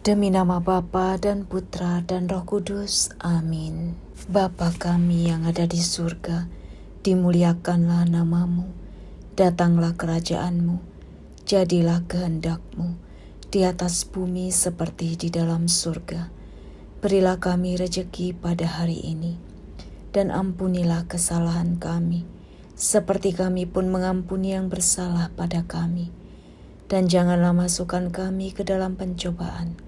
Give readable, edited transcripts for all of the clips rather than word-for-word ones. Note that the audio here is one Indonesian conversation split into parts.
Demi nama Bapa dan Putra dan Roh Kudus. Amin. Bapa kami yang ada di surga, dimuliakanlah namamu. Datanglah kerajaanmu, jadilah kehendak-Mu di atas bumi seperti di dalam surga. Berilah kami rejeki pada hari ini, dan ampunilah kesalahan kami, seperti kami pun mengampuni yang bersalah pada kami. Dan janganlah masukkan kami ke dalam pencobaan,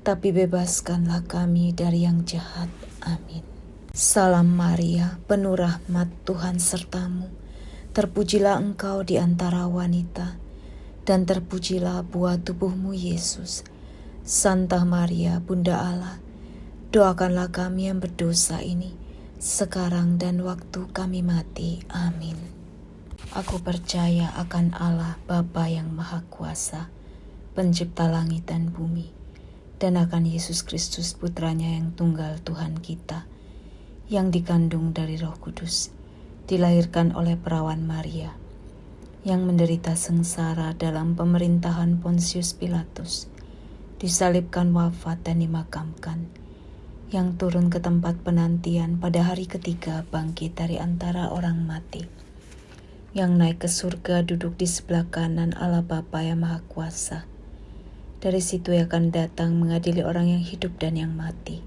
tapi bebaskanlah kami dari yang jahat. Amin. Salam Maria, penuh rahmat, Tuhan sertamu. Terpujilah engkau di antara wanita, dan terpujilah buah tubuhmu Yesus. Santa Maria, Bunda Allah, doakanlah kami yang berdosa ini, sekarang dan waktu kami mati. Amin. Aku percaya akan Allah Bapa yang Maha Kuasa, pencipta langit dan bumi, dan akan Yesus Kristus putranya yang tunggal Tuhan kita, yang dikandung dari Roh Kudus, dilahirkan oleh perawan Maria, yang menderita sengsara dalam pemerintahan Pontius Pilatus, disalibkan, wafat dan dimakamkan, yang turun ke tempat penantian pada hari ketiga, bangkit dari antara orang mati, yang naik ke surga, duduk di sebelah kanan Allah Bapa yang Maha Kuasa. Dari situ ia akan datang mengadili orang yang hidup dan yang mati.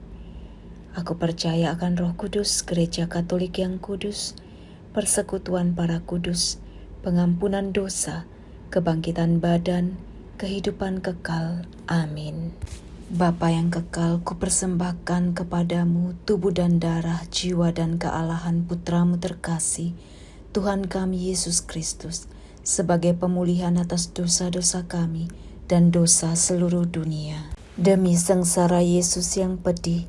Aku percaya akan Roh Kudus, Gereja Katolik yang kudus, persekutuan para kudus, pengampunan dosa, kebangkitan badan, kehidupan kekal. Amin. Bapa yang kekal, kupersembahkan kepadamu tubuh dan darah, jiwa dan kealahan Putramu terkasih, Tuhan kami Yesus Kristus, sebagai pemulihan atas dosa-dosa kami dan dosa seluruh dunia. Demi sengsara Yesus yang pedih,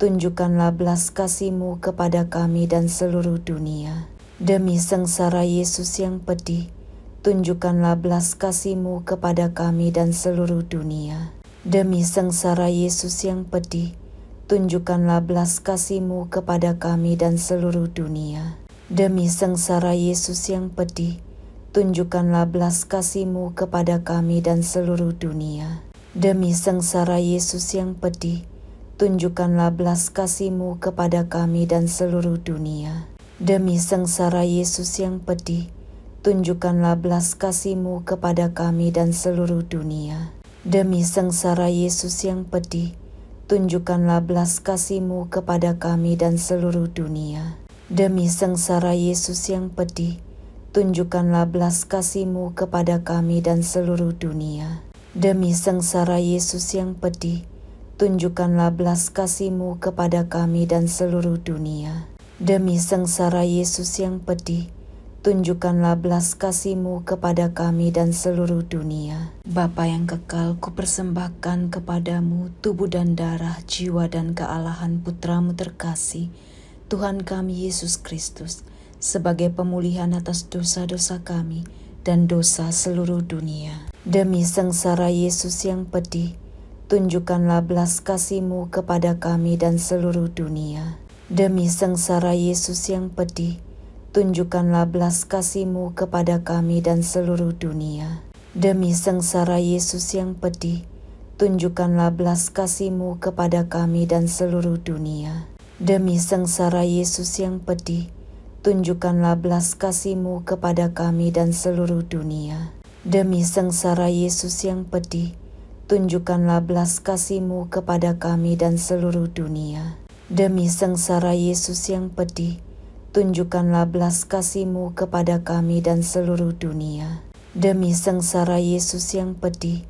tunjukkanlah belas kasih-Mu kepada kami dan seluruh dunia. Demi sengsara Yesus yang pedih, tunjukkanlah belas kasih-Mu kepada kami dan seluruh dunia. Demi sengsara Yesus yang pedih, tunjukkanlah belas kasih-Mu kepada kami dan seluruh dunia. Demi sengsara Yesus yang pedih, tunjukkanlah belas kasih-Mu kepada kami dan seluruh dunia. Demi sengsara Yesus yang pedih, tunjukkanlah belas kasih-Mu kepada kami dan seluruh dunia. Demi sengsara Yesus yang pedih, tunjukkanlah belas kasih-Mu kepada kami dan seluruh dunia. Demi sengsara Yesus yang pedih, tunjukkanlah belas kasih-Mu kepada kami dan seluruh dunia. Demi sengsara Yesus yang pedih, tunjukkanlah belas kasih-Mu kepada kami dan seluruh dunia. Demi sengsara Yesus yang pedih, tunjukkanlah belas kasih-Mu kepada kami dan seluruh dunia. Demi sengsara Yesus yang pedih, tunjukkanlah belas kasih-Mu kepada kami dan seluruh dunia. Bapa yang kekal, kupersembahkan kepadamu tubuh dan darah, jiwa dan kealahan Putramu terkasih, Tuhan kami Yesus Kristus, sebagai pemulihan atas dosa-dosa kami dan dosa seluruh dunia. Demi sengsara Yesus yang pedih, tunjukkanlah belas kasih-Mu kepada kami dan seluruh dunia. Demi sengsara Yesus yang pedih, tunjukkanlah belas kasih-Mu kepada kami dan seluruh dunia. Demi sengsara Yesus yang pedih, tunjukkanlah belas kasih-Mu kepada kami dan seluruh dunia. Demi sengsara Yesus yang pedih, tunjukkanlah belas kasih-Mu kepada kami dan seluruh dunia. Demi sengsara Yesus yang pedih, tunjukkanlah belas kasih-Mu kepada kami dan seluruh dunia. Demi sengsara Yesus yang pedih, tunjukkanlah belas kasih-Mu kepada kami dan seluruh dunia. Demi sengsara Yesus yang pedih,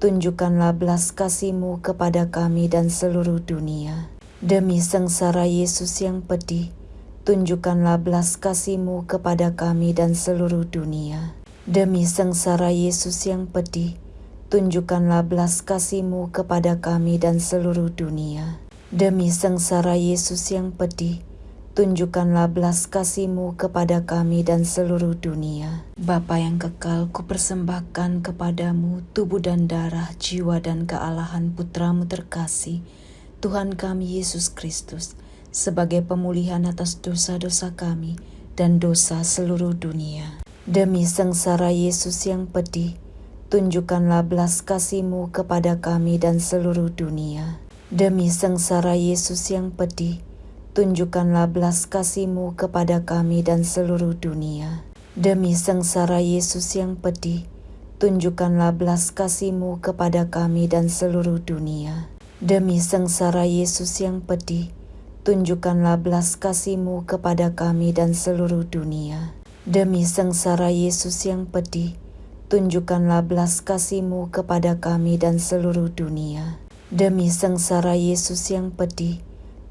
tunjukkanlah belas kasih-Mu kepada kami dan seluruh dunia. Demi sengsara Yesus yang pedih, tunjukkanlah belas kasih-Mu kepada kami dan seluruh dunia. Demi sengsara Yesus yang pedih, tunjukkanlah belas kasih-Mu kepada kami dan seluruh dunia. Demi sengsara Yesus yang pedih, tunjukkanlah belas kasih-Mu kepada kami dan seluruh dunia. Bapa yang kekal, kupersembahkan kepadamu tubuh dan darah, jiwa dan kealahan Putramu terkasih, Tuhan kami Yesus Kristus, sebagai pemulihan atas dosa-dosa kami dan dosa seluruh dunia. Demi sengsara Yesus yang pedih, tunjukkanlah belas kasih-Mu kepada kami dan seluruh dunia. Demi sengsara Yesus yang pedih, tunjukkanlah belas kasih-Mu kepada kami dan seluruh dunia. Demi sengsara Yesus yang pedih, tunjukkanlah belas kasih-Mu kepada kami dan seluruh dunia. Demi sengsara Yesus yang pedih, tunjukkanlah belas kasih-Mu kepada kami dan seluruh dunia. Demi sengsara Yesus yang pedih, tunjukkanlah belas kasih-Mu kepada kami dan seluruh dunia. Demi sengsara Yesus yang pedih,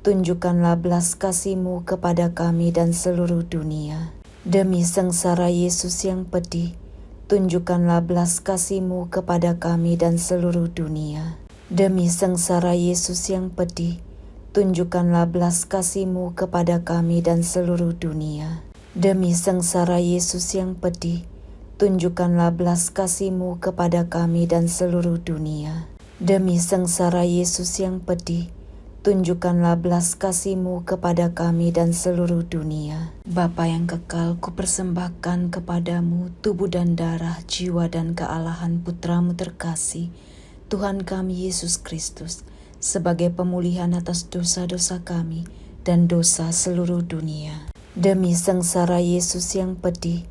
tunjukkanlah belas kasih-Mu kepada kami dan seluruh dunia. Demi sengsara Yesus yang pedih, tunjukkanlah belas kasih-Mu kepada kami dan seluruh dunia. Demi sengsara Yesus yang pedih, tunjukkanlah belas kasih-Mu kepada kami dan seluruh dunia. Demi sengsara Yesus yang pedih, tunjukkanlah belas kasih-Mu kepada kami dan seluruh dunia. Demi sengsara Yesus yang pedih, tunjukkanlah belas kasih-Mu kepada kami dan seluruh dunia. Bapa yang kekal, kupersembahkan kepadamu tubuh dan darah, jiwa dan kealahan Putra-Mu terkasih, Tuhan kami Yesus Kristus, sebagai pemulihan atas dosa-dosa kami dan dosa seluruh dunia. Demi sengsara Yesus yang pedih,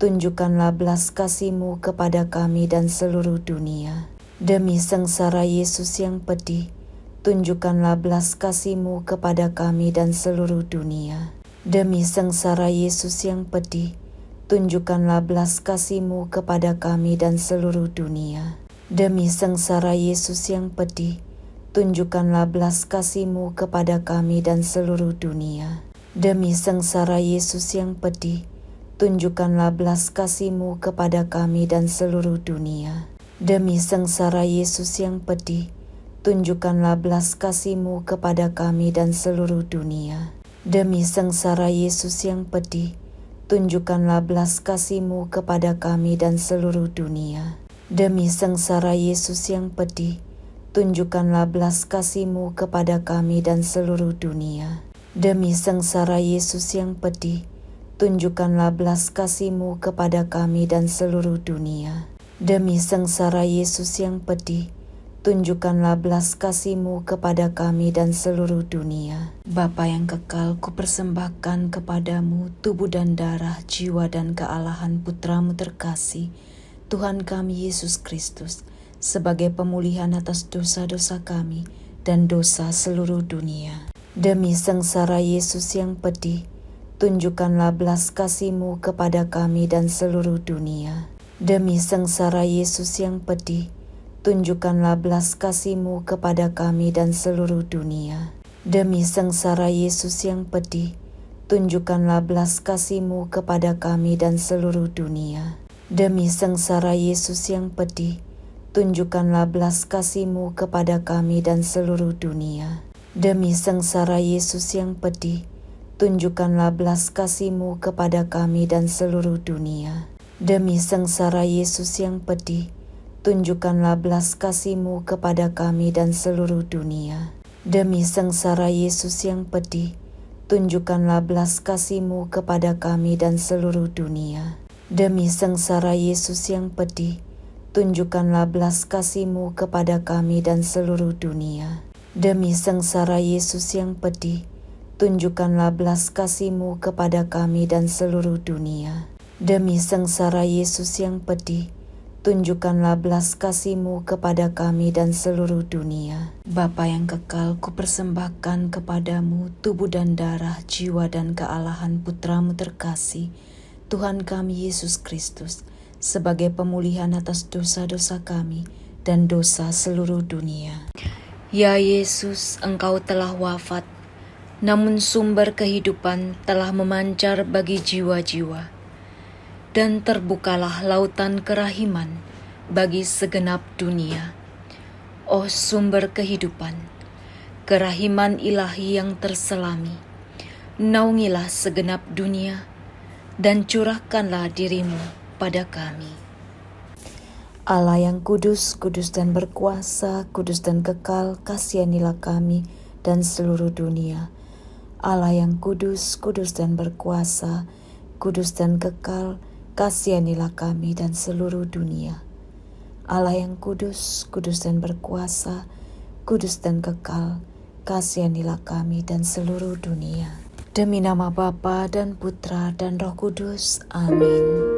tunjukkanlah belas kasih-Mu kepada kami dan seluruh dunia. Demi sengsara Yesus yang pedih, tunjukkanlah belas kasih-Mu kepada kami dan seluruh dunia. Demi sengsara Yesus yang pedih, tunjukkanlah belas kasih-Mu kepada kami dan seluruh dunia. Demi sengsara Yesus yang pedih, tunjukkanlah belas kasih-Mu kepada kami dan seluruh dunia. Demi sengsara Yesus yang pedih, tunjukkanlah belas kasih-Mu kepada kami dan seluruh dunia. Demi sengsara Yesus yang pedih, tunjukkanlah belas kasih-Mu kepada kami dan seluruh dunia. Demi sengsara Yesus yang pedih, tunjukkanlah belas kasih-Mu kepada kami dan seluruh dunia. Demi sengsara Yesus yang pedih, tunjukkanlah belas kasih-Mu kepada kami dan seluruh dunia. Demi sengsara Yesus yang pedih, tunjukkanlah belas kasih-Mu kepada kami dan seluruh dunia. Demi sengsara Yesus yang pedih, tunjukkanlah belas kasih-Mu kepada kami dan seluruh dunia. Bapa yang kekal, kupersembahkan kepadamu tubuh dan darah, jiwa dan kealahan Putra-Mu terkasih, Tuhan kami Yesus Kristus, sebagai pemulihan atas dosa-dosa kami dan dosa seluruh dunia. Demi sengsara Yesus yang pedih, tunjukkanlah belas kasih-Mu kepada kami dan seluruh dunia. Demi sengsara Yesus yang pedih, tunjukkanlah belas kasih-Mu kepada kami dan seluruh dunia. Demi sengsara Yesus yang pedih, tunjukkanlah belas kasih-Mu kepada kami dan seluruh dunia. Demi sengsara Yesus yang pedih, tunjukkanlah belas kasih-Mu kepada kami dan seluruh dunia. Demi sengsara Yesus yang pedih, tunjukkanlah belas kasih-Mu kepada kami dan seluruh dunia. Demi sengsara Yesus yang pedih, tunjukkanlah belas kasih-Mu kepada kami dan seluruh dunia. Demi sengsara Yesus yang pedih, tunjukkanlah belas kasih-Mu kepada kami dan seluruh dunia. Demi sengsara Yesus yang pedih, tunjukkanlah belas kasih-Mu kepada kami dan seluruh dunia. Demi sengsara Yesus yang pedih, tunjukkanlah belas kasih-Mu kepada kami dan seluruh dunia. Demi sengsara Yesus yang pedih, tunjukkanlah belas kasih-Mu kepada kami dan seluruh dunia. Bapa yang kekal, kupersembahkan kepadamu tubuh dan darah, jiwa dan kealahan Putra-Mu terkasih, Tuhan kami Yesus Kristus, sebagai pemulihan atas dosa-dosa kami dan dosa seluruh dunia. Ya Yesus, Engkau telah wafat, namun sumber kehidupan telah memancar bagi jiwa-jiwa, dan terbukalah lautan kerahiman bagi segenap dunia. Oh sumber kehidupan, kerahiman ilahi yang terselami, naungilah segenap dunia, dan curahkanlah diri-Mu pada kami. Allah yang kudus, kudus dan berkuasa, kudus dan kekal, kasihanilah kami dan seluruh dunia. Allah yang kudus, kudus dan berkuasa, kudus dan kekal, kasihanilah kami dan seluruh dunia. Allah yang kudus, kudus dan berkuasa, kudus dan kekal, kasihanilah kami dan seluruh dunia. Demi nama Bapa dan Putra dan Roh Kudus. Amin.